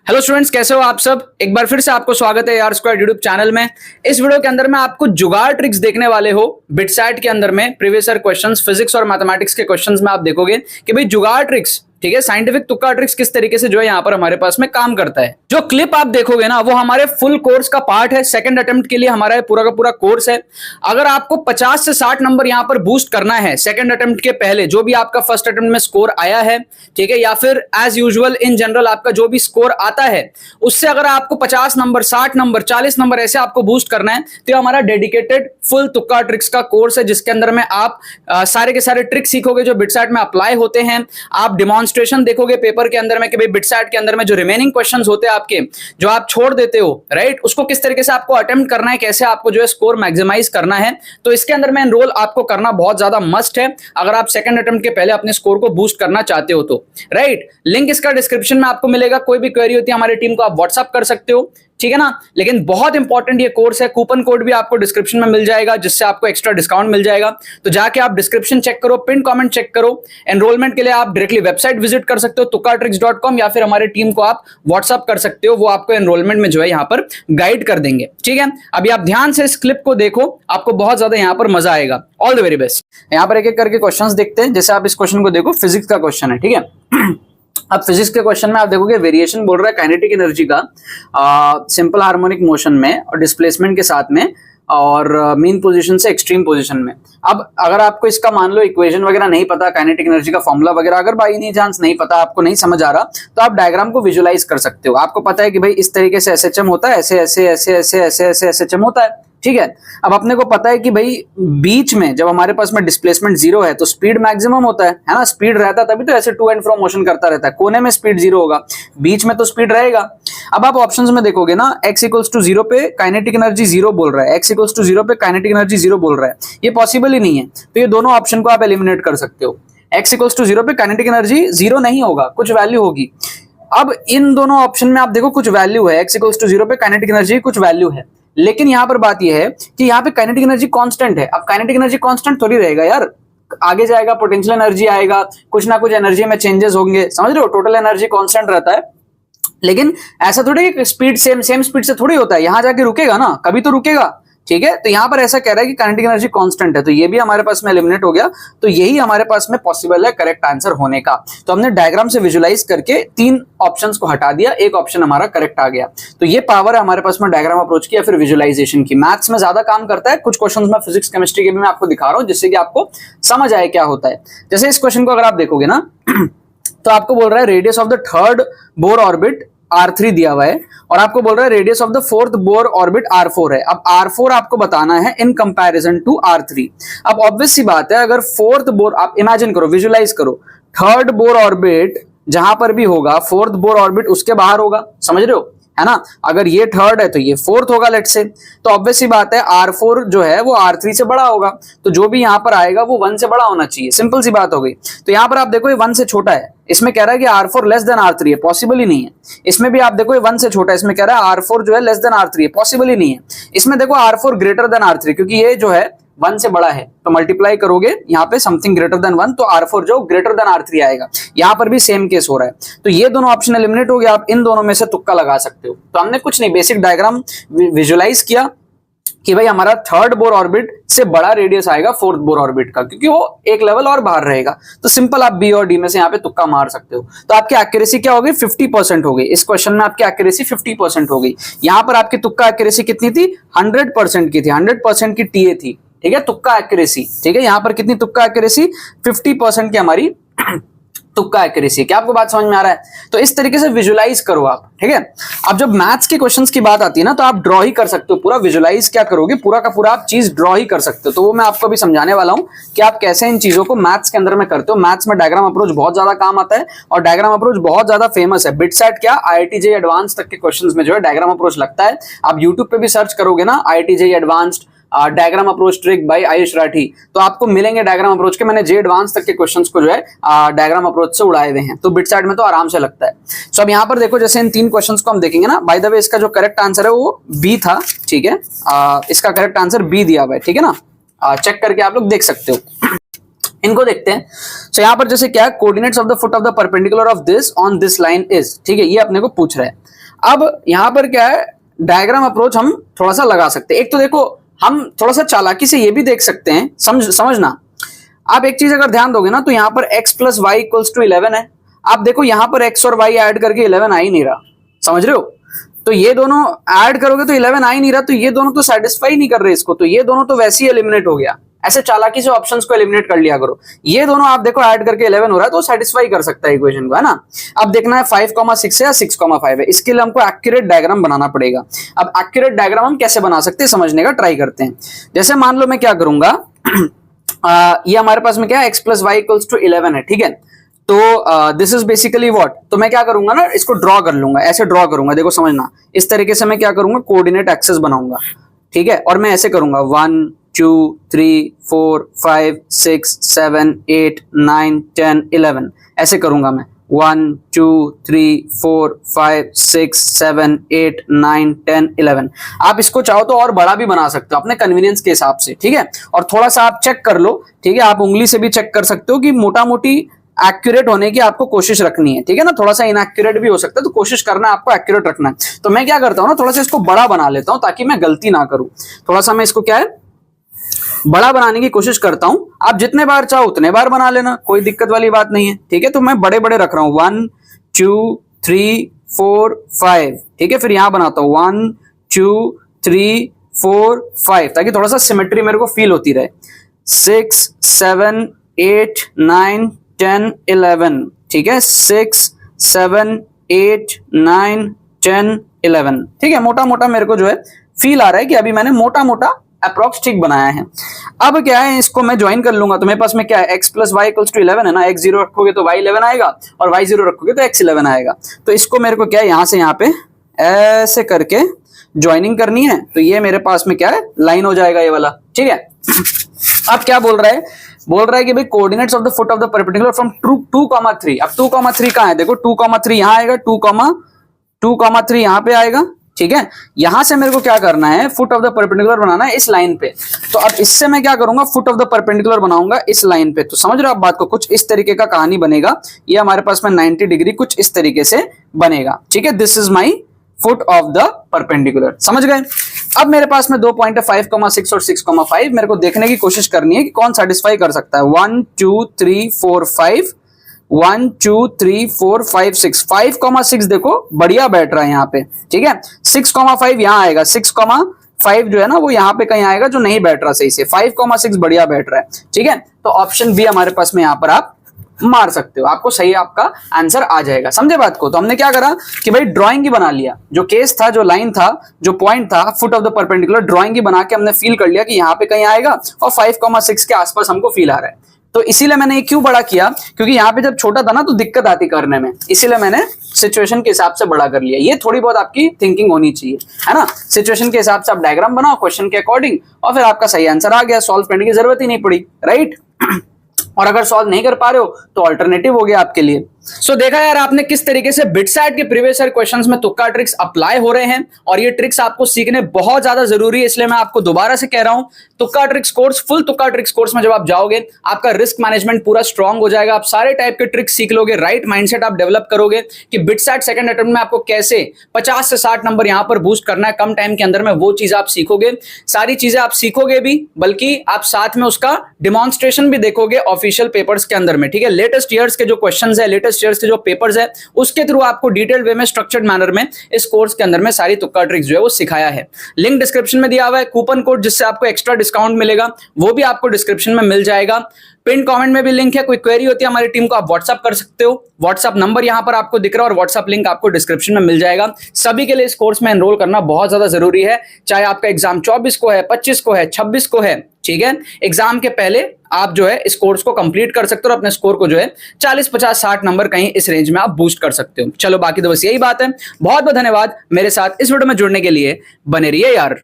Hello students, कैसे हो आप सब। एक बार फिर से आपको स्वागत है यार स्क्वायर यूट्यूब चैनल में। इस वीडियो के अंदर में आपको जुगाड़ ट्रिक्स देखने वाले हो। बिटसैट के अंदर में प्रीवियस ईयर क्वेश्चंस, फिजिक्स और मैथमेटिक्स के क्वेश्चंस में आप देखोगे कि भाई जुगाड़ ट्रिक्स, ठीक है, साइंटिफिक तुक्का ट्रिक्स किस तरीके से जो है यहाँ पर हमारे पास में काम करता है। जो क्लिप आप देखोगे ना वो हमारे फुल कोर्स का पार्ट है। सेकंड अटेम्प्ट के लिए हमारा पूरा का पूरा कोर्स है। अगर आपको 50 से 60 नंबर यहाँ पर बूस्ट करना है सेकंड अटेम्प्ट के पहले, जो भी आपका फर्स्ट अटेम्प्ट में स्कोर आया है, ठीक है, या फिर एज यूजुअल इन जनरल आपका जो भी स्कोर आता है उससे अगर आपको 50 नंबर, 60 नंबर, 40 नंबर ऐसे आपको बूस्ट करना है तो हमारा डेडिकेटेड फुल तुक्का ट्रिक्स का कोर्स है, जिसके अंदर में आप सारे के सारे ट्रिक्स सीखोगे जो बिटसैट में अप्लाई होते हैं। आप डिमॉन्स्ट्रेशन देखोगे पेपर के अंदर में कि भाई बिटसैट के अंदर में जो रिमेनिंग क्वेश्चंस होते हैं आपके, जो आप छोड़ देते हो, राइट, उसको किस तरीके से आपको अटेम्प्ट करना है, कैसे आपको जो है स्कोर मैक्सिमाइज करना है। तो इसके अंदर में एनरोल आपको करना बहुत ज्यादा मस्ट है अगर आप सेकंड अटेम्प्ट के पहले अपने स्कोर को बूस्ट करना चाहते हो तो, राइट। लिंक इसका डिस्क्रिप्शन में आपको मिलेगा। कोई भी क्वेरी होती है हमारी टीम को आप व्हाट्सएप कर सकते हो, ठीक है ना। लेकिन बहुत इंपॉर्टेंट ये कोर्स है, कूपन कोड भी आपको डिस्क्रिप्शन में मिल जाएगा जिससे आपको एक्स्ट्रा डिस्काउंट मिल जाएगा। तो जाके आप डिस्क्रिप्शन चेक करो, पिन कमेंट चेक करो। एनरोलमेंट के लिए आप डायरेक्टली वेबसाइट विजिट कर सकते हो tukkatricks.com, या फिर हमारी टीम को आप व्हाट्सएप कर सकते हो, वो आपको एनरोलमेंट में जो है यहाँ पर गाइड कर देंगे, ठीक है। अभी आप ध्यान से इस क्लिप को देखो, आपको बहुत ज्यादा यहाँ पर मजा आएगा। All the very best. यहाँ पर एक एक करके क्वेश्चन देखते हैं। जैसे आप इस क्वेश्चन को देखो, फिजिक्स का क्वेश्चन है, ठीक है। अब फिजिक्स के क्वेश्चन में आप देखोगे वेरिएशन बोल रहा है काइनेटिक एनर्जी का सिंपल हार्मोनिक मोशन में और डिस्प्लेसमेंट के साथ में और मीन पोजीशन से एक्सट्रीम पोजीशन में। अब अगर आपको इसका मान लो इक्वेशन वगैरह नहीं पता, काइनेटिक एनर्जी का फॉर्मूला वगैरह अगर बाई एनी चांस नहीं पता, आपको नहीं समझ आ रहा, तो आप डायग्राम को विजुलाइज कर सकते हो। आपको पता है कि भाई इस तरीके से एसएचएम होता है, ऐसे ऐसे ऐसे ऐसे ऐसे ऐसे एसएचएम होता है, ठीक है। अब अपने को पता है कि भाई बीच में जब हमारे पास में डिस्प्लेसमेंट जीरो है तो स्पीड मैक्सिमम होता है ना। स्पीड रहता है तभी तो ऐसे टू एंड फ्रो मोशन करता रहता है। कोने में स्पीड जीरो होगा, बीच में तो स्पीड रहेगा। अब आप ऑप्शंस में देखोगे ना, x इक्वल्स टू 0 पे काइनेटिक एनर्जी 0 बोल रहा है, x इक्वल्स टू 0 पे काइनेटिक एनर्जी 0 बोल रहा है। ये पॉसिबल ही नहीं है, तो ये दोनों ऑप्शन को आप एलिमिनेट कर सकते हो। x इक्वल्स टू 0 पे काइनेटिक एनर्जी 0 नहीं होगा, कुछ वैल्यू होगी। अब इन दोनों ऑप्शन में आप देखो कुछ वैल्यू है, x इक्वल्स टू 0 पे काइनेटिक एनर्जी कुछ वैल्यू है, लेकिन यहां पर बात यह है कि यहाँ पे काइनेटिक एनर्जी कांस्टेंट है। अब काइनेटिक एनर्जी कांस्टेंट थोड़ी रहेगा यार, आगे जाएगा पोटेंशियल एनर्जी आएगा, कुछ ना कुछ एनर्जी में चेंजेस होंगे, समझ रहे हो। टोटल एनर्जी कांस्टेंट रहता है, लेकिन ऐसा थोड़ी स्पीड सेम स्पीड से थोड़ी होता है, यहां जाके रुकेगा ना, कभी तो रुकेगा, ठीक है। तो यहां पर ऐसा कह रहा है कि काइनेटिक एनर्जी कांस्टेंट है, तो ये भी हमारे पास में एलिमिनेट हो गया। तो यही हमारे पास में पॉसिबल है करेक्ट आंसर होने का। तो हमने डायग्राम से विजुलाइज करके 3 ऑप्शंस को हटा दिया, एक ऑप्शन हमारा करेक्ट आ गया। तो ये पावर है हमारे पास में डायग्राम अप्रोच की या फिर विजुलाइजेशन की। मैथ्स में ज्यादा काम करता है, कुछ क्वेश्चन में फिजिक्स केमिस्ट्री के भी मैं आपको दिखा रहा हूं जिससे कि आपको समझ आए क्या होता है। जैसे इस क्वेश्चन को अगर आप देखोगे ना तो आपको बोल रहा है radius of the third Bohr orbit R3 दिया हुआ है और आपको बोल रहा है radius of the fourth Bohr orbit R4 है। अब R4 आपको बताना है इन कंपैरिजन टू R3। अब ऑब्वियस सी बात है, अगर फोर्थ बोर आप इमेजिन करो, विजुलाइज करो, थर्ड बोर ऑर्बिट जहां पर भी होगा फोर्थ बोर ऑर्बिट उसके बाहर होगा, समझ रहे हो, है ना। अगर ये थर्ड है तो ये फोर्थ होगा लेट्स से, तो ऑब्वियस सी बात है R4 जो है वो R3 से बड़ा होगा, तो जो भी यहां पर आएगा वो 1 से बड़ा होना चाहिए। सिंपल सी बात हो गई। तो यहां पर आप देखो ये 1 से छोटा है, इसमें कह रहा है कि R4 लेस देन R3 है, पॉसिबल ही नहीं है। इसमें भी आप देखो ये 1 से छोटा है, इसमें कह रहा है R4 जो है लेस देन R3 है, पॉसिबल ही नहीं है। इसमें देखो R4 ग्रेटर देन R3, क्योंकि ये जो है 1 से बड़ा है, तो मल्टीप्लाई करोगे यहाँ पे समथिंग ग्रेटर देन 1, तो R4 जो ग्रेटर देन R3 आएगा। यहाँ पर भी सेम केस हो रहा है, तो ये दोनों ऑप्शन एलिमिनेट हो गया। आप इन दोनों में से तुक्का लगा सकते हो। तो हमने कुछ नहीं, बेसिक डायग्राम विजुलाइज किया कि भाई हमारा थर्ड बोर ऑर्बिट से बड़ा रेडियस आएगा फोर्थ बोर ऑर्बिट का, क्योंकि वो एक लेवल और बाहर रहेगा। तो सिंपल आप बी और डी में से यहाँ पे तुक्का मार सकते हो। तो आपकी एक्यूरेसी क्या हो गई, 50% हो गई। इस क्वेश्चन में आपकी एक्यूरेसी 50% हो गई। यहाँ पर आपकी तुक्का एक्यूरेसी कितनी थी, 100% की थी, 100% की टीए थी, ठीक है, तुक्का एक्यूरेसी, ठीक है। यहाँ पर कितनी तुक्का एक्यूरेसी, 50% की हमारी तुक्का एक्यूरेसी। क्या आपको बात समझ में आ रहा है। तो इस तरीके से विजुलाइज करो आप, ठीक है। अब जब मैथ्स के क्वेश्चंस की बात आती है ना, तो आप ड्रॉ ही कर सकते हो। पूरा विजुलाइज क्या करोगे, पूरा का पूरा आप चीज ड्रॉ ही कर सकते हो। तो वो मैं आपको अभी समझाने वाला हूं कि आप कैसे इन चीजों को मैथ्स के अंदर में करते हो। मैथ्स में डायग्राम अप्रोच बहुत ज्यादा काम आता है और डायग्राम अप्रोच बहुत ज्यादा फेमस है। बिटसैट क्या IIT JEE एडवांस तक के क्वेश्चंस में जो है डायग्राम अप्रोच लगता है। आप यूट्यूब पे भी सर्च करोगे ना, IIT JEE advanced diagram approach trick bye Ayush Rathi, तो आपको मिलेंगे डायग्राम अप्रोच के। मैंने जे एडवांस तक के क्वेश्चंस को जो है डायग्राम अप्रोच से उड़ाए हुए हैं, तो बिटसैट में तो आराम से लगता है। सो अब यहाँ पर देखो, जैसे इन 3 क्वेश्चंस को हम देखेंगे ना, बाय द वे इसका जो करेक्ट आंसर है वो बी था, ठीक है। इसका करेक्ट आंसर बी दिया हुआ है, ठीक है ना। चेक करके आप लोग देख सकते हो। इनको देखते हैं। सो यहाँ पर जैसे क्या है, coordinates of the foot of the perpendicular of this on this line is, ठीक है, ये अपने को पूछ रहा है। अब यहां पर क्या है, डायग्राम अप्रोच हम थोड़ा सा लगा सकते हैं। एक तो देखो हम थोड़ा सा चालाकी से ये भी देख सकते हैं, समझना आप एक चीज अगर ध्यान दोगे ना, तो यहां पर x plus y equals to 11 है। आप देखो यहां पर x और y ऐड करके 11 आ ही नहीं रहा, समझ रहे हो? तो ये दोनों ऐड करोगे तो 11 आ ही नहीं रहा, तो ये दोनों तो सेटिस्फाई नहीं कर रहे इसको, तो ये दोनों तो वैसे ही एलिमिनेट हो गया। ऐसे चालाकी से ऑप्शंस को एलिमिनेट कर लिया करो। ये दोनों आप देखो ऐड करके 11 हो रहा है, तो सेटिस्फाई कर सकता है इक्वेशन को, है ना। अब देखना है 5,6 है या 6,5 है, इसके लिए हमको एक्यूरेट डायग्राम बनाना पड़ेगा। अब एक्यूरेट डायग्राम हम कैसे बना सकते हैं समझने का ट्राई करते हैं। जैसे मान लो मैं क्या करूंगा, ये हमारे पास में क्या है, x plus y equals to 11 है, ठीक है। तो दिस इज बेसिकली व्हाट, तो मैं क्या करूंगा ना, इसको ड्रॉ कर लूंगा, ऐसे ड्रॉ करूंगा, देखो समझना, इस तरीके से मैं क्या करूंगा, कोऑर्डिनेट एक्सेस बनाऊंगा, ठीक है। और मैं ऐसे करूंगा 1 2 3 4 5 6 7 8 9 10 11, ऐसे करूंगा मैं 1 2 3 4 5 6 7 8 9 10 11। आप इसको चाहो तो और बड़ा भी बना सकते हो अपने कन्वीनियंस के हिसाब से, ठीक है। और थोड़ा सा आप चेक कर लो, ठीक है, आप उंगली से भी चेक कर सकते हो कि मोटा मोटी एक्यूरेट होने की आपको कोशिश रखनी है, ठीक है ना। थोड़ा सा इनएक्यूरेट भी हो सकता है, तो कोशिश करना है आपको एक्यूरेट रखना है। तो मैं क्या करता हूँ ना, थोड़ा सा इसको बड़ा बना लेता हूँ ताकि मैं गलती ना करूं। थोड़ा सा मैं इसको क्या है, बड़ा बनाने की कोशिश करता हूं। आप जितने बार चाहो उतने बार बना लेना, कोई दिक्कत वाली बात नहीं है, ठीक है। तो मैं बड़े बड़े रख रहा हूं, 1 2 3 4 5, ठीक है। फिर यहां बनाता हूं 1 2 3 4 5, ताकि थोड़ा सा सिमेट्री मेरे को फील होती रहे। 6 7 8 9 10 11, ठीक है, 6 7 8 9 10 11, ठीक है। मोटा मोटा मेरे को जो है फील आ रहा है कि अभी मैंने मोटा मोटा अप्रोक्स ठीक बनाया है। अब क्या है, इसको मैं ज्वाइन कर लूंगा, तो मेरे पास में क्या है, x plus y equals to 11 है ना, x 0 रखोगे तो y 11 आएगा, और y 0 रखोगे तो x 11 आएगा। तो इसको मेरे को क्या है, यहां से यहां पे ऐसे करके ज्वाइनिंग करनी है, तो ये मेरे पास में क्या है, लाइन हो जाएगा ये वाला, ठीक है। अब क्या बोल रहा है, बोल रहा है कि भाई coordinates of the foot of the perpendicular from 2,3। अब 2,3 कहां है, देखो 2,3 यहां आएगा, 2,3 यहां पे आएगा, ठीक है। यहां से मेरे को क्या करना है, फुट ऑफ द परपेंडिकुलर बनाना है इस लाइन पे। तो अब इससे मैं क्या करूंगा, फुट ऑफ द परपेंडिकुलर बनाऊंगा इस लाइन पे। तो समझ रहे हो आप बात को, कुछ इस तरीके का कहानी बनेगा। ये हमारे पास में 90 डिग्री कुछ इस तरीके से बनेगा, ठीक है। This is my foot of the perpendicular, समझ गए। अब मेरे पास में 2 पॉइंट है, 5,6 और 6,5। मेरे को देखने की कोशिश करनी है कि कौन सेटिस्फाई कर सकता है। 1 2 3 4 5, 1 2 3 4 5 6, 5,6 देखो बढ़िया बैठ रहा है यहाँ पे, ठीक है। 6,5 यहाँ आएगा, 6,5 जो है ना वो यहाँ पे कहीं आएगा जो नहीं बैठ रहा सही से। 5,6 बढ़िया बैठ रहा है, ठीक है। तो ऑप्शन बी हमारे पास में यहाँ पर आप मार सकते हो, आपको सही आपका आंसर आ जाएगा। समझे बात को। तो हमने क्या करा कि भाई ड्राइंग ही बना लिया, जो केस था, जो लाइन था, जो पॉइंट था, foot of the perpendicular, drawing ही बना के हमने फील कर लिया कि यहाँ पे कहीं आएगा, और 5,6 के आसपास हमको फील आ रहा है। तो इसीलिए मैंने ये क्यों बड़ा किया, क्योंकि यहाँ पे जब छोटा था ना तो दिक्कत आती करने में, इसीलिए मैंने सिचुएशन के हिसाब से बड़ा कर लिया। ये थोड़ी बहुत आपकी थिंकिंग होनी चाहिए, है ना। सिचुएशन के हिसाब से आप डायग्राम बनाओ क्वेश्चन के अकॉर्डिंग, और फिर आपका सही आंसर आ गया, सॉल्व करने की जरूरत ही नहीं पड़ी, राइट। और अगर सॉल्व नहीं कर पा रहे हो तो अल्टरनेटिव हो गया आपके लिए। सो देखा यार आपने किस तरीके से बिटसाइट के प्रीवियस ईयर क्वेश्चंस में तुक्का ट्रिक्स अप्लाई हो रहे हैं, और ये ट्रिक्स आपको सीखने बहुत ज्यादा जरूरी है। इसलिए मैं आपको दोबारा से कह रहा हूं, तुक्का ट्रिक्स कोर्स, फुल तुक्का ट्रिक्स कोर्स में जब आप जाओगे, आपका रिस्क मैनेजमेंट पूरा स्ट्रांग हो जाएगा। आप सारे टाइप के ट्रिक्स सीख लोगे, राइट माइंडसेट आप डेवलप करोगे कि बिटसाइट सेकंड अटेम्प्ट में आपको कैसे 50 से 60 नंबर यहां पर बूस्ट करना है कम टाइम के अंदर में, वो चीज आप सीखोगे। सारी चीजें आप सीखोगे भी, बल्कि आप साथ में उसका डिमॉन्स्ट्रेशन भी देखोगे ऑफिशियल पेपर्स के अंदर में, ठीक है। लेटेस्ट ईयर्स के जो क्वेश्चंस है, लेटेस्ट ईयर्स के जो पेपर्स है, उसके थ्रू आपको डिटेल्ड वे में, स्ट्रक्चर्ड मैनर में इस कोर्स के अंदर में सारी तुक्का ट्रिक्स जो है वो सिखाया है। लिंक डिस्क्रिप्शन में दिया हुआ है, कूपन कोड जिससे आपको एक्स्ट्रा डिस्काउंट मिलेगा वो भी आपको डिस्क्रिप्शन में मिल जाएगा। पिन कमेंट में भी लिंक है, कोई क्वेरी होती है हमारी टीम को आप व्हाट्सअप कर सकते हो। व्हाट्सअप नंबर यहां पर आपको दिख रहा है, और व्हाट्सअप लिंक आपको डिस्क्रिप्शन में मिल जाएगा। सभी के लिए इस कोर्स में एनरोल करना बहुत ज्यादा जरूरी है, चाहे आपका एग्जाम 24 को है, 25 को है, 26 को है, ठीक है। एग्जाम के पहले आप जो है इस कोर्स को कंप्लीट कर सकते हो, और अपने स्कोर को जो है 40 50 60 नंबर कहीं इस रेंज में आप बूस्ट कर सकते हो। चलो बाकी तो बस यही बात है। बहुत बहुत धन्यवाद मेरे साथ इस वीडियो में जुड़ने के लिए, बने रहिए यार।